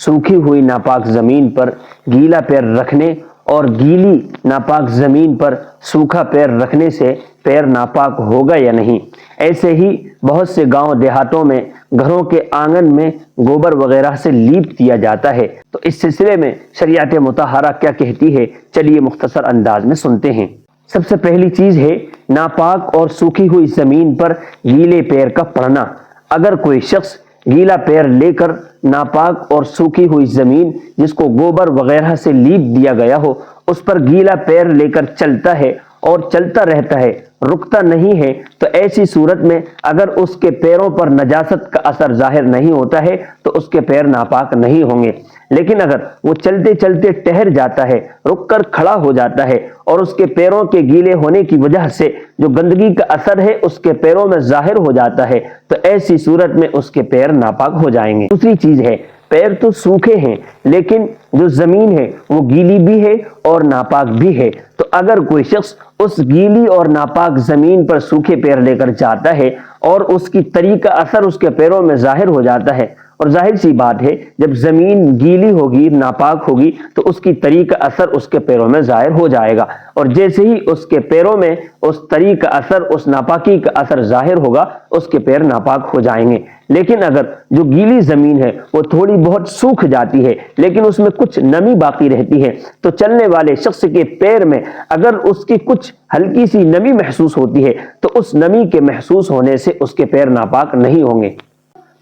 सूखी हुई नापाक ज़मीन पर गीला पैर रखने और गीली नापाक ज़मीन पर सूखा पैर रखने से पैर नापाक होगा या नहीं। ऐसे ही बहुत से गांव देहातों में घरों के आंगन में गोबर वगैरह से लीप दिया जाता है। तो इस सिलसिले में शरीयत मुतहरा क्या कहती है, चलिए मुख्तसर अंदाज में सुनते हैं। सबसे पहली चीज़ है नापाक और सूखी हुई ज़मीन पर गीले पैर का पड़ना। अगर कोई शख्स गीला पैर लेकर नापाक और सूखी हुई ज़मीन जिसको गोबर वगैरह से लीप दिया गया हो उस पर गीला पैर लेकर चलता है और चलता रहता है, रुकता नहीं है, तो ऐसी सूरत में अगर उसके पैरों पर नजासत का असर जाहिर नहीं होता है तो उसके पैर नापाक नहीं होंगे। लेकिन अगर वो चलते चलते ठहर जाता है, रुक कर खड़ा हो जाता है और उसके पैरों के गीले होने की वजह से जो गंदगी का असर है उसके पैरों में जाहिर हो जाता है, तो ऐसी सूरत में उसके पैर नापाक हो जाएंगे। दूसरी चीज है, पैर तो सूखे हैं लेकिन जो जमीन है वो गीली भी है और नापाक भी है। तो अगर कोई शख्स उस गीली और नापाक जमीन पर सूखे पैर लेकर जाता है और उसकी तरीका असर उसके पैरों में जाहिर हो जाता है, और जाहिर सी बात है जब जमीन गीली होगी, नापाक होगी, तो उसकी तरीका असर उसके पैरों में जाहिर हो जाएगा, और जैसे ही उसके पैरों में उस तरीका असर, उस नापाकी का असर जाहिर होगा, उसके पैर नापाक हो जाएंगे। लेकिन अगर जो गीली जमीन है वो थोड़ी बहुत सूख जाती है लेकिन उसमें कुछ नमी बाकी रहती है, तो चलने वाले शख्स के पैर में अगर उसकी कुछ हल्की सी नमी महसूस होती है तो उस नमी के महसूस होने से उसके पैर नापाक नहीं होंगे।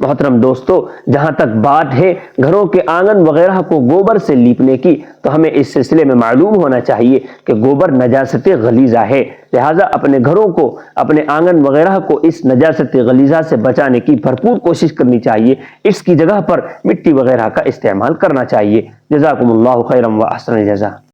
मोहतरम दोस्तों, जहां तक बात है घरों के आंगन वगैरह को गोबर से लीपने की, तो हमें इस सिलसिले में मालूम होना चाहिए कि गोबर नजासत गलीजा है, लिहाजा अपने घरों को, अपने आंगन वगैरह को इस नजासत गलीजा से बचाने की भरपूर कोशिश करनी चाहिए। इसकी जगह पर मिट्टी वगैरह का इस्तेमाल करना चाहिए। जज़ाकुमुल्लाहु खैरन व अहसन जज़ा।